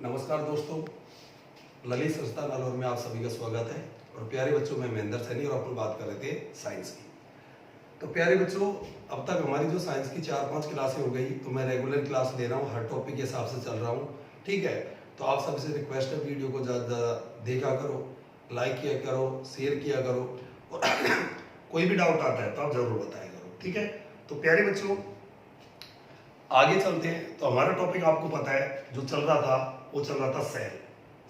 नमस्कार दोस्तों, ललित संस्थान अलवर में आप सभी का स्वागत है। और प्यारे बच्चों, मैं महेंद्र सैनी और अपन बात कर रहे थे साइंस की। तो प्यारे बच्चों, अब तक हमारी जो साइंस की 4-5 क्लासें हो गई, तो मैं रेगुलर क्लास ले रहा हूँ, हर टॉपिक के हिसाब से चल रहा हूँ, ठीक है। तो आप सबसे रिक्वेस्ट है, वीडियो को ज़्यादा देखा करो, लाइक किया करो, शेयर किया करो, और कोई भी डाउट आता है तो आप जरूर बताया करो, ठीक है। तो प्यारे बच्चों, आगे चलते हैं। तो हमारा टॉपिक आपको पता है, जो चल रहा था वो चल रहा था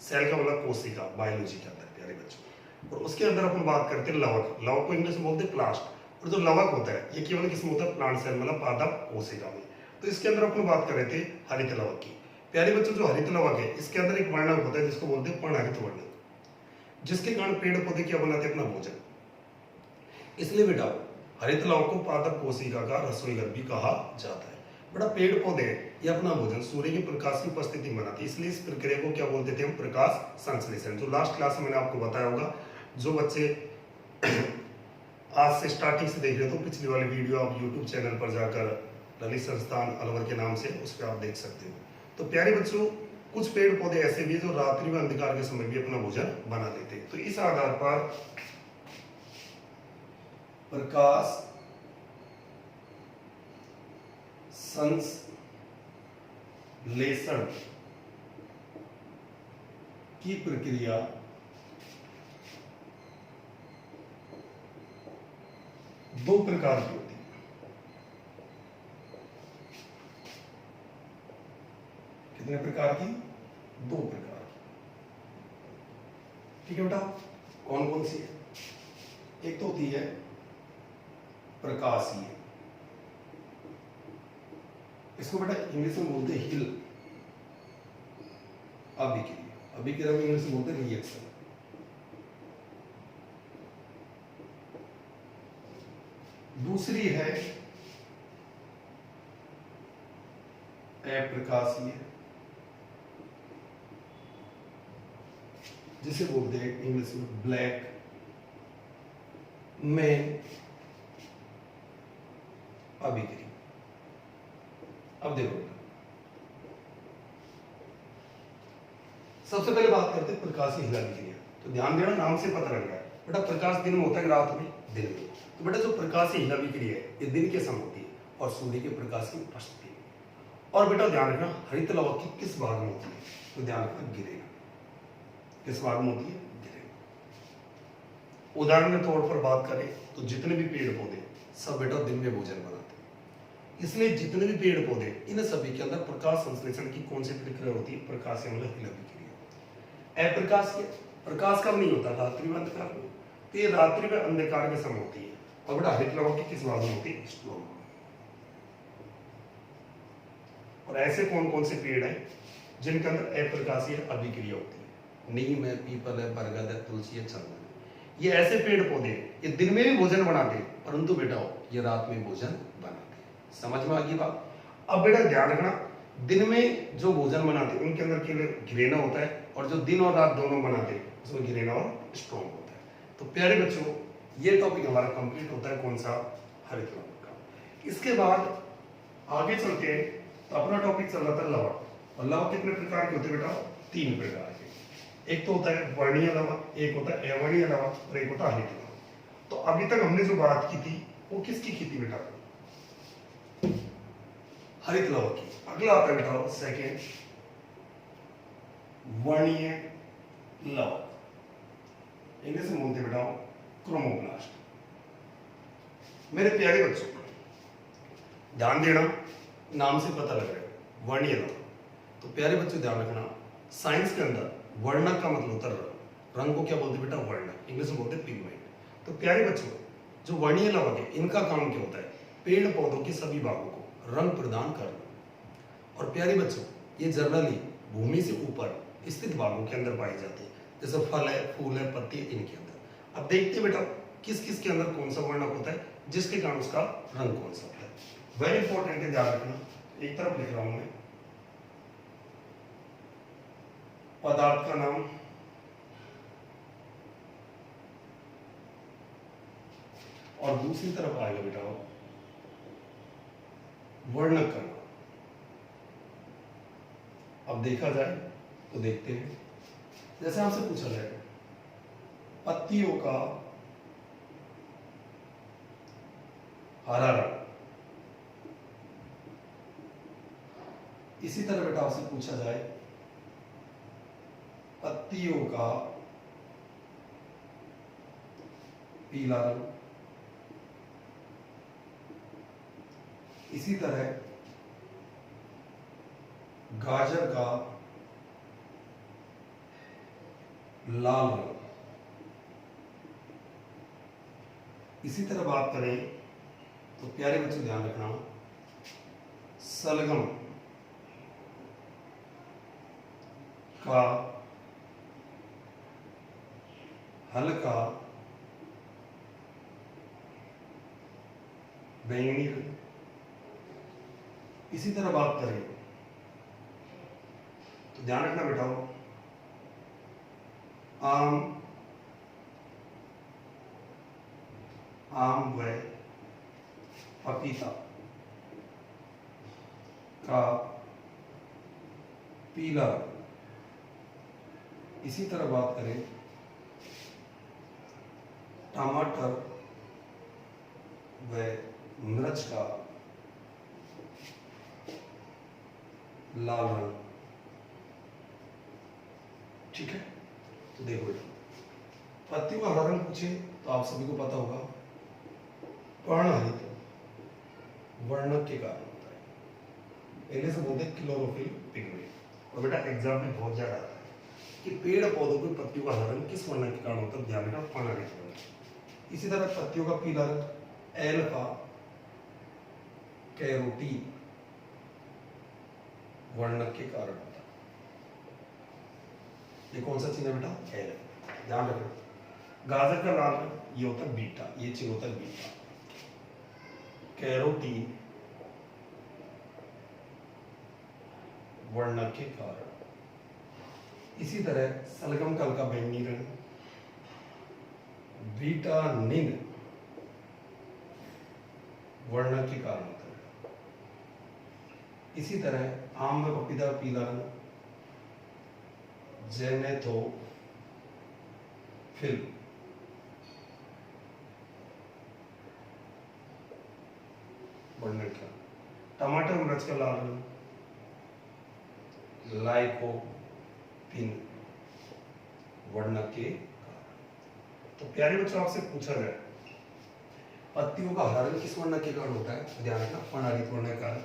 सेल का मतलब कोशिका, बायोलॉजी के अंदर प्यारे बच्चों। और उसके अंदर अपन बात करते हैं लवक को इंग्लिश में बोलते हैं प्लास्ट। और जो लवक होता है ये केवल किसमें होता है? प्लांट सेल मतलब पादप कोशिका में। तो इसके अंदर अपन बात कर रहे थे हरित लवक की। प्यारे बच्चों, जो हरित लवक है इसके अंदर एक वर्णक होता है जिसको बोलते हैं पर्णहरित वर्णक, जिसके कारण पेड़ पौधे क्या बनाते हैं? अपना भोजन। इसलिए बेटा हरित लवक को पादप कोशिका का रसोई घर भी कहा जाता है। बड़ा पेड़ पौधे ये अपना भोजन सूर्य के प्रकाश की उपस्थिति में बनाते हैं, इसलिए इस प्रक्रिया को क्या बोलते थे हम? प्रकाश संश्लेषण। जो लास्ट क्लास में मैंने आपको बताया होगा, जो बच्चे आज से स्टार्टिंग से देख रहे हो तो पिछली वाली वीडियो आप यूट्यूब चैनल पर जाकर ललित संस्थान अलवर के नाम से उस पर आप देख सकते हो। तो प्यारे बच्चों, कुछ पेड़ पौधे ऐसे भी जो रात्रि में अंधकार के समय भी अपना भोजन बना लेते हैं। तो इस आधार पर प्रकाश संश्लेषण की प्रक्रिया दो प्रकार की होती है। कितने प्रकार की? दो प्रकार की, ठीक है बेटा। कौन कौन सी है? एक तो होती है प्रकाशीय, इसको बेटा इंग्लिश में बोलते हैं हिल। अभिक्रिया में इंग्लिश में बोलते हैं रिएक्शन। दूसरी है अप्रकाशीय, जिसे बोलते हैं इंग्लिश में ब्लैक में अभिक्रिया। अब देखो, सबसे पहले बात करते हैं प्रकाशीय हिल अभिक्रिया। तो ध्यान देना, नाम से पता लग रहा है बेटा, प्रकाश दिन में होता है, रात में दिन में। तो बेटा जो प्रकाशीय हिल अभिक्रिया है ये दिन के समय होती है और सूर्य के प्रकाश की उपस्थिति में। और बेटा ध्यान रखना, हरित लवक की किस भाग में होती है? तो ध्यान रखना, गिरेगा। किस भाग में होती है? गिरेगा। उदाहरण के तौर पर बात करें तो जितने भी पेड़ पौधे सब बेटा दिन में भोजन बनाते हैं, इसलिए जितने भी पेड़ पौधे इन सभी के अंदर प्रकाश संश्लेषण की कौन सी प्रक्रिया होती है? प्रकाशीय मतलब हिल अभिक्रिया। अप्रकाशीय प्रकाश कब नहीं होता? रात्रि में अंधकार में। तो ये रात्रि में अंधकार के समय होती है। और बेटा हरित लवक की किस भाग में होती है? स्ट्रोम। और ऐसे कौन कौन से पेड़ हैं जिनके अंदर अप्रकाशीय अभिक्रिया होती है? नीम है, पीपल है, बरगद है, तुलसी है, चंदन है। ये ऐसे पेड़ पौधे ये दिन में भी भोजन बनाते हैं, परंतु बेटा ये रात में भोजन बनाते हैं। समझ में आ गई बात? अब बेटा ध्यान रखना, दिन में जो भोजन बनाते हैं उनके अंदर केवल घिरेना होता है, और जो दिन और रात दोनों बनाते हैं उसमें घिरेना और स्ट्रोम होता है। तो प्यारे बच्चों, ये टॉपिक हमारा कंप्लीट होता है कौन सा? हरित लवक का। इसके बाद आगे चलते हैं, तो अपना टॉपिक चल रहा था लवक। और लवक कितने प्रकार के होते हैं बेटा? 3 प्रकार के। एक तो होता है वर्णीय लवक, एक होता है अवर्णीय लवक, और एक होता है हरित लवक। तो अभी तक हमने जो बात की थी वो किसकी की थी बेटा? हरित लवक की। अगला आता है बेटा सेकेंड, वर्णीय लवक, इंग्लिश में बोलते बेटा क्रोमोप्लास्ट। मेरे प्यारे बच्चों, ध्यान देना, नाम से पता लग रहा है वर्णीय लवक। तो प्यारे बच्चों ध्यान रखना, साइंस के अंदर वर्णक का मतलब होता है रंग। रंग को क्या बोलते बेटा? वर्णक, इंग्लिश में बोलते पिगमेंट। तो प्यारे बच्चों, जो वर्णीय लवक है इनका काम क्या होता है? पेड़ पौधों के सभी भागों को रंग प्रदान करना। और प्यारे बच्चों, ये जनरली भूमि से ऊपर स्थित भागों के अंदर पाए जाते हैं, जैसे फल है, फूल है, पत्ती है, इनके अंदर। अब देखते हैं बेटा किस किस के अंदर कौन सा वर्णक होता है, जिसके कारण उसका रंग कौन सा होता है। वेरी इंपॉर्टेंट है, ध्यान रखना। एक तरफ लिख रहा हूं मैं पदार्थ का नाम, और दूसरी तरफ आएगा बेटा वर्णक का नाम। अब देखा जाए तो देखते हैं। जैसे हमसे पूछा जाए पत्तियों का हरा रंग, इसी तरह बेटा आपसे पूछा जाए पत्तियों का पीला रंग, इसी तरह गाजर का लाल रंग। इसी तरह बात करें तो प्यारे बच्चों ध्यान रखना, सलगम का हल्का बैंगनी रंग। इसी तरह बात करें तो ध्यान रखना बेटा, आम व पपीता का पीला रंग। इसी तरह बात करें टमाटर व मिर्च का लाल रंग। ठीक है, तो देखो पत्तियों का हरा रंग पूछे तो आप सभी को पता होगा पर्णहरित वर्णक के कारण होता है, पहले से बोलते हैं क्लोरोफिल पिगमेंट। और बेटा एग्जाम में बहुत ज्यादा आता है कि पेड़ पौधों की पत्तियों का हरा रंग किस वर्णक के कारण होता है, ध्यान रखना पर्णहरित वर्णक। इसी तरह पत्तियों का पीला रंग एल्फा कैरोटीन वर्णक के कारण होता है। ये कौन सा चिन्ह है बेटा, एल, ध्यान रखना। गाजर का लाल रंग ये होता है बीटा, ये चिन्ह होता है बीटा। कैरोटीन वर्णक के कारण। इसी तरह सलगम का हल्का बैंगनी रंग विटामिन वर्णक के कारण होता है। इसी तरह आम व पपीता का पीला रंग जेनेथोफिल वर्णक का। टमाटर मिर्च का लाल रंग लाइकोपिन वर्णक के कारण। तो प्यारे बच्चों आपसे पूछा गया पत्तियों का हरा रंग किस वर्णक के कारण होता है, ध्यान रखना पर्णहरित वर्णक के कारण।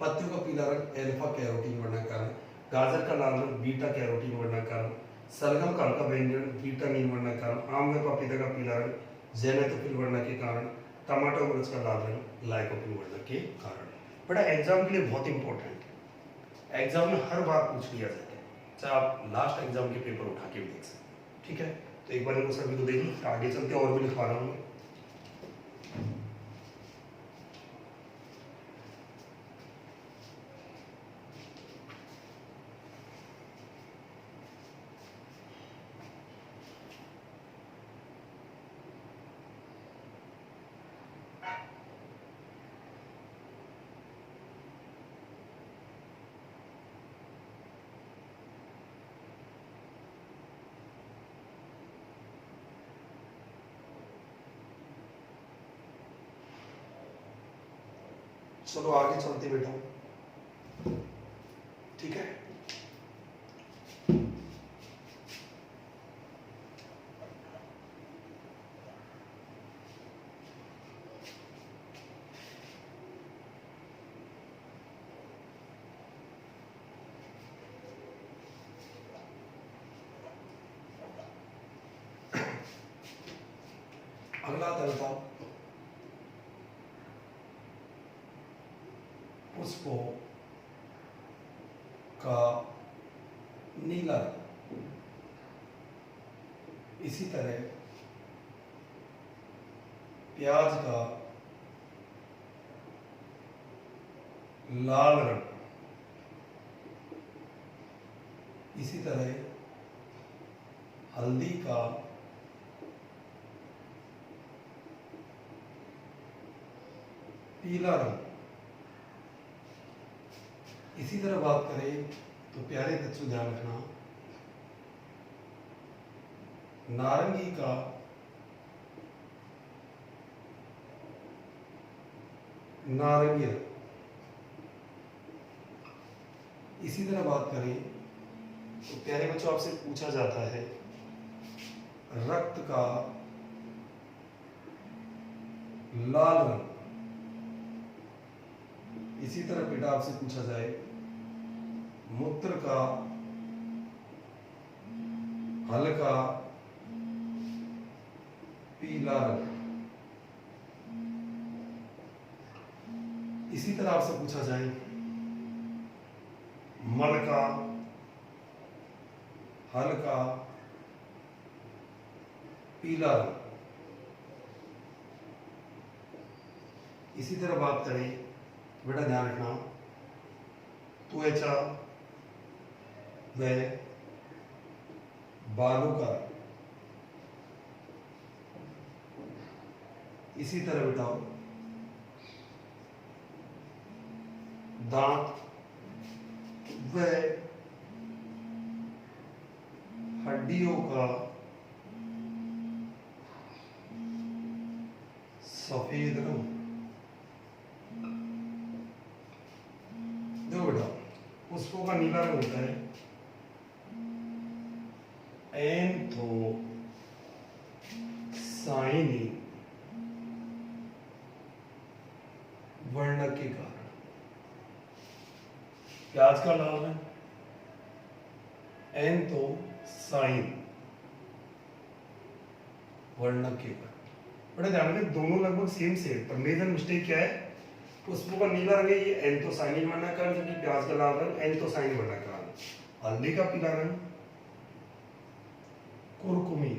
पत्तियों का पीला रंग एल्फा कैरोटीन वर्णक के कारण। गाजर का लाल रंग बीटा कैरोटीन वर्णक के कारण। सलगम का हल्का बैंगनी रंग विटामिन वर्णक के कारण। आम व पपीता का पीला रंग जेनेथोफिल वर्णक के कारण। टमाटर मिर्च का लाल रंग लाइकोपिन वर्णक के कारण। बड़ा एग्जाम के लिए बहुत इंपॉर्टेंट है, एग्जाम में हर बार पूछ लिया जाता है, चाहे आप लास्ट एग्जाम के पेपर उठा के भी देख सकते। ठीक है, तो एक बार इनको सभी को देख लो, आगे चलते और भी लिखवा रहा हूँ। चलो आगे चलते बेटा। ठीक है, अगला दल था पुष्पों का नीला रंग। इसी तरह प्याज का लाल रंग। इसी तरह हल्दी का पीला रंग। इसी तरह बात करें तो प्यारे बच्चों ध्यान रखना नारंगी का नारंगी रंग। इसी तरह बात करें तो प्यारे बच्चों आपसे पूछा जाता है रक्त का लाल रंग। इसी तरह बेटा आपसे पूछा जाए मूत्र का हल्का पीला रंग। इसी तरह आपसे पूछा जाए मल का हल्का पीला रंग। इसी तरह बात करें बेटा ध्यान रखना त्वचा व बालों का रंग। इसी तरह बेटा दांत व हड्डियों का सफेद रंग। देखो बेटा पुष्पों का नीला रंग होता है एंथोसाइनिन वर्णक के कारण। प्याज का लाल रंग एंथोसाइन वर्णक के कारण। बड़ा ध्यान रखें दोनों लगभग सेम सेम पर मेजर मिस्टेक क्या है पुष्पों का नीला रंग है ये एंथोसाइनिन वर्णक कारण जबकि प्याज का लाल रंग एंथोसाइन वर्णक कारण। हल्दी का पीला रंग कुरकुमीन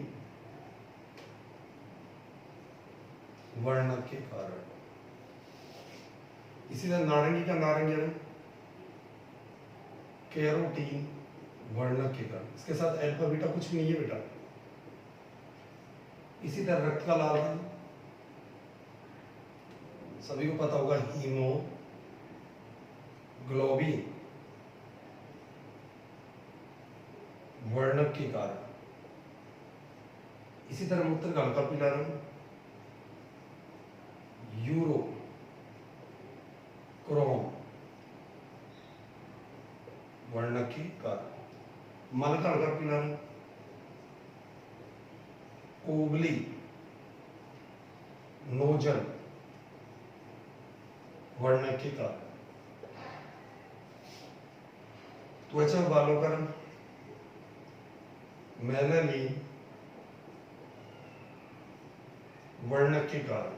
वर्णक के कारण। इसी तरह नारंगी का नारंगी रंग कैरोटीन वर्णक के कारण। इसके साथ अल्फा बीटा कुछ भी नहीं है बेटा। इसी तरह रक्त का लाल रंग सभी को पता होगा हीमोग्लोबिन वर्णक के कारण। इसी तरह मूत्र का हल्का पीला रंग यूरोक्रोम वर्णक के कारण। मल का हल्का पीला रंग कोबली नोजन वर्णक के कारण। त्वचा बालों का रंग मेलानिन वर्णक के कारण।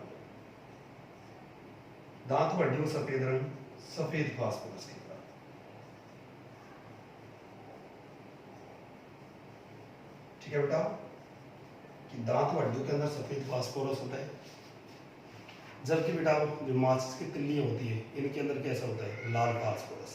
दांत हड्डियों सफेद रंग सफेद फास्फोरस के कारण। ठीक है बेटा कि दांत हड्डियों के अंदर सफेद फास्फोरस होता है जबकि बेटा जो माचिस की तिल्लियां होती है इनके अंदर कैसा होता है लाल फास्फोरस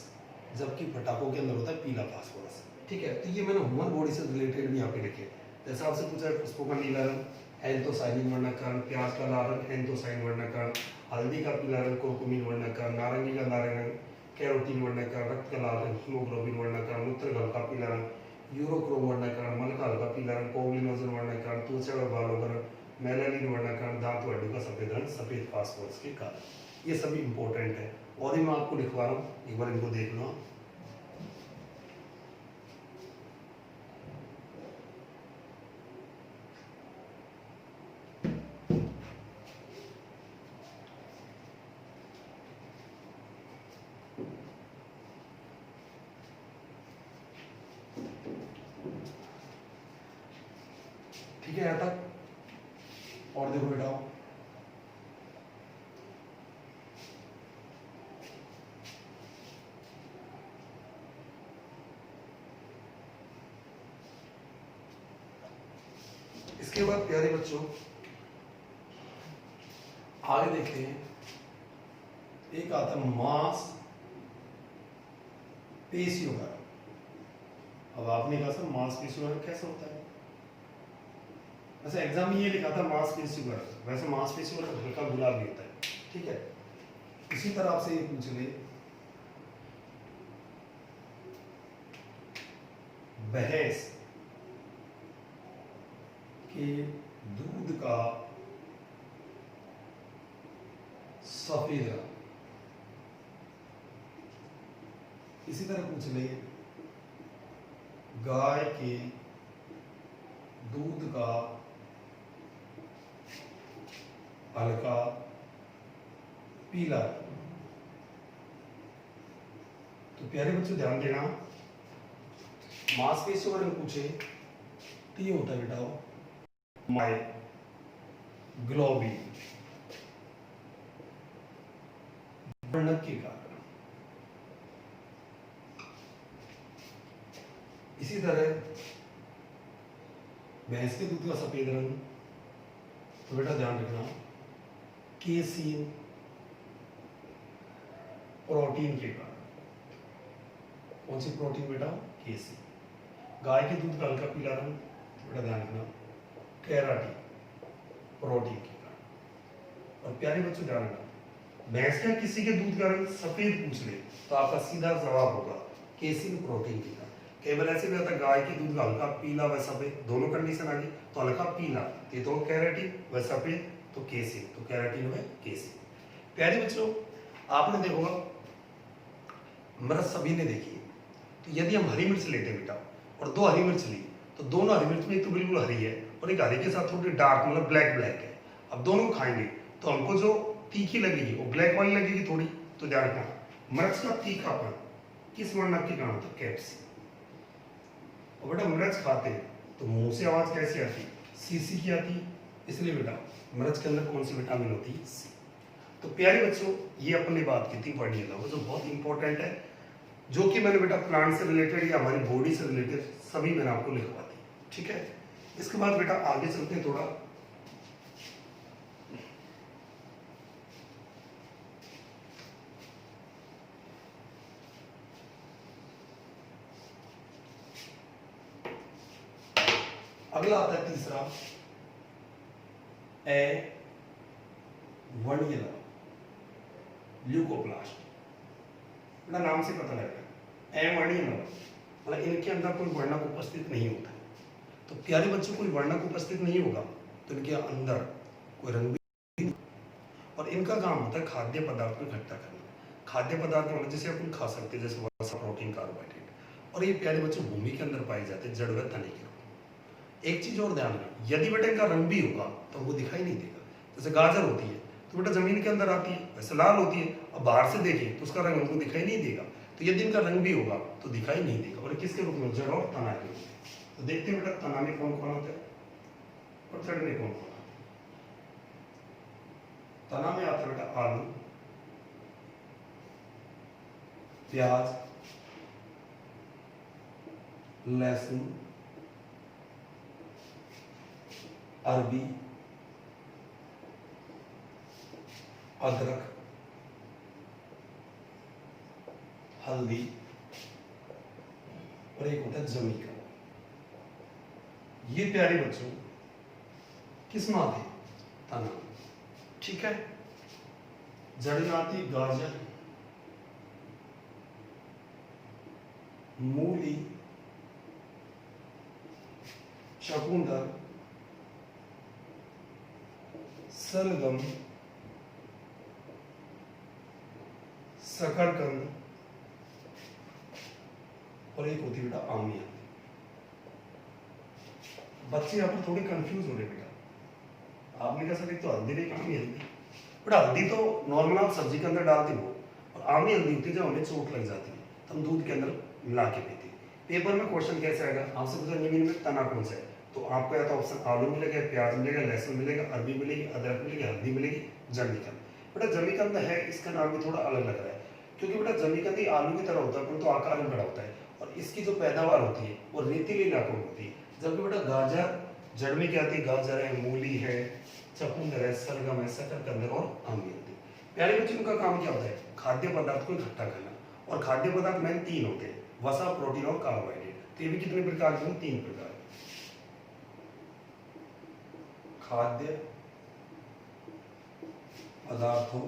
जबकि पटाखों के अंदर होता है पीला फास्फोरस। ठीक है तो ये मैंने ह्यूमन बॉडी से रिलेटेड भी यहाँ पे लिखे जैसे आपसे पूछा है पुष्पों का नीला रंग एंथोसाइनिन वर्णक कारण। प्याज का लाल रंग एंथोसाइन वर्णक कारण। हल्दी का पीला रंग कुरकुमीन वर्णक कारण। नारंगी का नारंगी रंग कैरोटीन वर्णक कारण। रक्त का लाल रंग हीमोग्लोबिन वर्णक कारण। मूत्र का हल्का पीला रंग यूरोक्रोम वर्णक कारण। मल का हल्का पीला रंग कोबलिनोजन वर्णक कारण। त्वचा व बालों का रंग मेलानिन वर्णक कारण। दांत हड्डियों का सफेद रंग सफेद फास्फोरस के कारण। ये सभी इंपॉर्टेंट है और ही मैं आपको लिखवा रहा हूँ एक बार इनको देख लो। ठीक है यहाँ तक और देखो बेटा इसके बाद प्यारे बच्चों आगे देखते हैं एक आता है मांस पेशियों का। अब आपने कहा सर मांस पेशियों का कैसा होता है वैसे एग्जाम में ये लिखा था मांसपेशियों का वैसे मांसपेशियों का हल्का गुलाबी होता है। ठीक है इसी तरह आपसे ये पूछ ले बहस के दूध का सफेद रंग। इसी तरह पूछ ले गाय के दूध का हल्का पीला रंग। तो प्यारे बच्चों ध्यान देना, मांसपेशियों का रंग पूछे तो ये होता है बेटा माय ग्लोबिन वर्णक के कारण। इसी तरह भैंस के दूध का सफेद रंग, तो बेटा ध्यान रखना केसीन प्रोटीन के कारण। कौन सी प्रोटीन बेटा? केसीन। गाय के दूध का हल्का पीला रंग, तो बेटा ध्यान रखना केराटिन प्रोटीन के कारण। और प्यारे बच्चों ध्यान रखना, भैंस का किसी के दूध का रंग सफेद पूछ ले तो आपका सीधा जवाब होगा केसीन प्रोटीन के कारण। केवल ऐसे भी होता है गाय के दूध का हल्का पीला व सफेद, दोनों कंडीशन आ गई। तो हल्का पीला ये तो केराटिन व सफेद तो केसीन, तो केराटिन व केसीन। प्यारे बच्चों आपने देखोगा, मृत सभी ने देखी है, तो यदि हम हरी मिर्च लेते हैं बेटा और दो हरी मिर्च ली, तो दोनों हरी मिर्च में एक तो बिल्कुल हरी है और एक हरी के साथ थोड़ी डार्क मतलब ब्लैक ब्लैक है। अब दोनों को खाएंगे तो हमको जो तीखी लगेगी वो ब्लैक वाली लगेगी थोड़ी। तो ध्यान रखना मिर्च का तीखापन किस वर्णक के कारण होता है? कैप्सिन। और बेटा मिर्च खाते हैं तो मुंह से आवाज कैसी आती है? सीसी की आती है, इसलिए बेटा मिर्च के अंदर कौन सी विटामिन होती है? सी। तो प्यारे बच्चों ये अपनी बात की थी बॉडी लेवल जो बहुत इंपॉर्टेंट है, जो कि मैंने बेटा प्लांट से रिलेटेड या हमारी बॉडी से रिलेटेड सभी मैंने आपको लिखवा दी। ठीक है, इसके बाद बेटा आगे चलते हैं थोड़ा। अगला आता है तीसरा ए वर्णियला ल्यूकोप्लास्ट। बेटा नाम से पता लगेगा ए वर्णियला मतलब इनके अंदर कोई वर्णक उपस्थित नहीं होता है। तो प्यारे बच्चों कोई वर्णक उपस्थित नहीं होगा तो इनके अंदर कोई रंग भी नहीं। और इनका काम होता है खाद्य पदार्थ को इकट्ठा करना। खाद्य पदार्थ मतलब जिसे अपन खा सकते हैं जैसे वसा, प्रोटीन, कार्बोहाइड्रेट। और ये प्यारे बच्चों भूमि के अंदर पाए जाते हैं जड़ व तने के रूप में। एक चीज और ध्यान रखना, यदि बेटा इनका रंग भी होगा तो वो दिखाई नहीं देगा। जैसे गाजर होती है तो बेटा जमीन के अंदर आती है वैसे लाल होती है, अब बाहर से देखें तो उसका रंग हमको दिखाई नहीं देगा। तो यदि इनका रंग भी होगा तो दिखाई नहीं देगा। और किसके रूप में? जड़ और तना के रूप में। तो देखते हैं बेटा तना में कौन कौन होता है और जड़ में कौन कौन। तना में आता है बेटा आलू, प्याज, लहसुन, अरबी, अदरक, हल्दी और एक होता है जमीका। ये प्यारे बच्चों किस में आते? तना। ठीक है, जड़ में आती गाजर, मूली, चकुंदर, सलगम, शकरकंद और एक होती बेटा आमिया। बच्चे यहाँ पर थोड़े कंफ्यूज हो रहे बेटा। आपने कहा सर एक तो हल्दी नहीं आमी हल्दी। बेटा हल्दी तो नॉर्मल आप सब्जी के अंदर डालते हो और आमी हल्दी होती है जब हमें चोट लग जाती है तो हम दूध के अंदर मिला के पीते हैं। पेपर में क्वेश्चन कैसे आएगा? आपसे पूछा जमीन में तना कौन सा है, तो आपको या तो ऑप्शन आलू मिलेगा, प्याज मिलेगा, लहसुन मिलेगा, अरबी मिलेगी, अदरक मिलेगी, हल्दी मिलेगी, जमीकंद। बेटा जमीकंद है, इसका नाम भी थोड़ा अलग लग रहा है क्योंकि बेटा जमीकंद ही आलू की तरह होता है परंतु आकार में बड़ा होता है और इसकी जो पैदावार होती है वो रेतीले इलाकों में होती है। जबकि बेटा गाजर जड़ में क्या आती है? गाजर है, मूली है, चकुंदर है, सलगम है, शकरकंद और आमी हल्दी। प्यारे बच्चों का काम क्या होता है? खाद्य पदार्थ को इकट्ठा करना। और खाद्य पदार्थ में तीन होते हैं, वसा, प्रोटीन और कार्बोहाइड्रेट। तो ये भी कितने प्रकार के? तीन प्रकार। खाद्य पदार्थों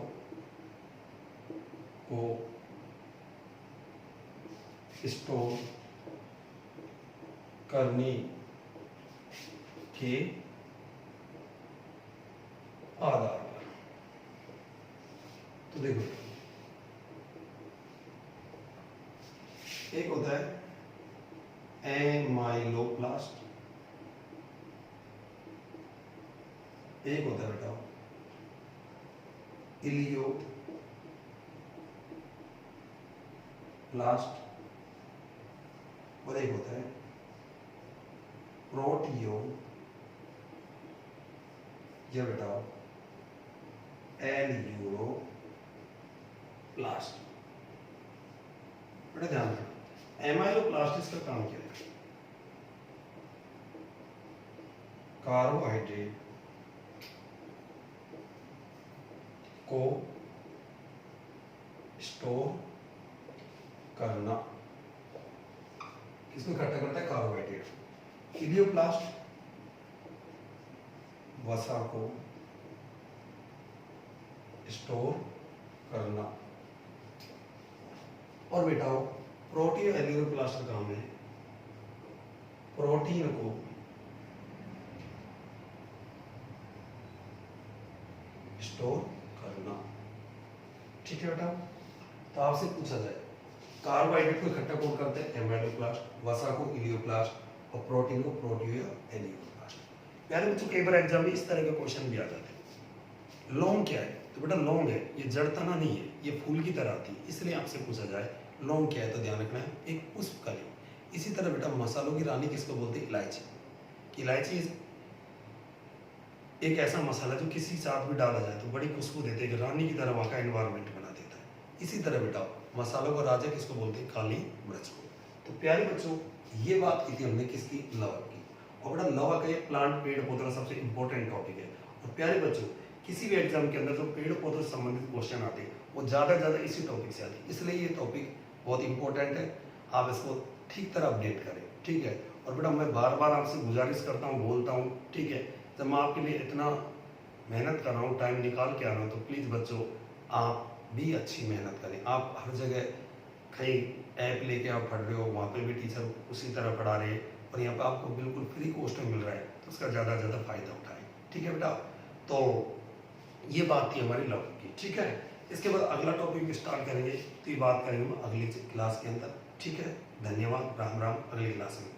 को स्टोर करने के आधार पर। तो देखो एक होता है एमाइलोप्लास्ट, एक होता है बेटा इलियोप्लास्ट, और एक होता है प्रोटियो, ये बेटा एलियोप्लास्ट। बेटा ध्यान रखना, एमाइलोप्लास्ट का काम क्या है? कार्बोहाइड्रेट को स्टोर करना, किसमें इकट्ठा करता है? कार्बोहाइड्रेट। इलियोप्लास्ट वसा को स्टोर करना। और बेटा प्रोटीन एलियोप्लास्ट का काम है प्रोटीन को स्टोर करना। ठीक है बेटा, तो आपसे पूछा जाए कार्बोहाइड्रेट को इकट्ठा कौन करते हैं? एमाइलोप्लास्ट, वसा को इलियोप्लास्ट, और प्रोटीन को प्रोटियो या एलियोप्लास्ट। प्यारे बच्चों कई बार एग्जाम में इस तरह के क्वेश्चन भी आ जाते हैं। लौंग क्या है? तो बेटा लौंग है, ये जड़ तना नहीं है, ये फूल की तरह आती है, इसलिए आपसे पूछा जाए लौंग क्या है, तो ध्यान रखना है एक पुष्पकली। इसी तरह बेटा मसालों की रानी किसको बोलते हैं? इलायची। इलायची एक ऐसा मसाला जो किसी साथ भी डाला जाए तो बड़ी खुशबू देते हैं, रानी की तरह वहाँ का एनवायरनमेंट बना देता है। इसी तरह बेटा मसालों का राजा किसको बोलते हैं? काली मिर्च को। तो प्यारे बच्चों ये बात की थी हमने किसकी? लवक की। और बेटा लवक है प्लांट पेड़ पौधों का सबसे इंपॉर्टेंट टॉपिक है। और प्यारे बच्चों किसी भी एग्जाम के अंदर जो पेड़ पौधों से संबंधित क्वेश्चन आते हैं वो ज़्यादा से ज़्यादा इसी टॉपिक से आते हैं, इसलिए ये टॉपिक बहुत इंपॉर्टेंट है। आप इसको ठीक तरह अपडेट करें, ठीक है। और बेटा मैं बार बार आपसे गुजारिश करता हूँ, बोलता हूँ, ठीक है, जब मैं आपके लिए इतना मेहनत कर रहा हूँ, टाइम निकाल के आ रहा हूँ, तो प्लीज़ बच्चों आप भी अच्छी मेहनत करें। आप हर जगह कहीं ऐप लेके आप पढ़ रहे हो, वहाँ पे भी टीचर उसी तरह पढ़ा रहे हैं, और यहाँ पे आपको बिल्कुल फ्री कॉस्ट में मिल रहा है, तो उसका ज़्यादा से ज़्यादा फायदा उठाएं। ठीक है बेटा, तो ये बात थी हमारी लव की। ठीक है, इसके बाद अगला टॉपिक स्टार्ट करेंगे, तो ये बात करेंगे हम अगली क्लास के अंदर। ठीक है, धन्यवाद, राम राम, अगली क्लास में।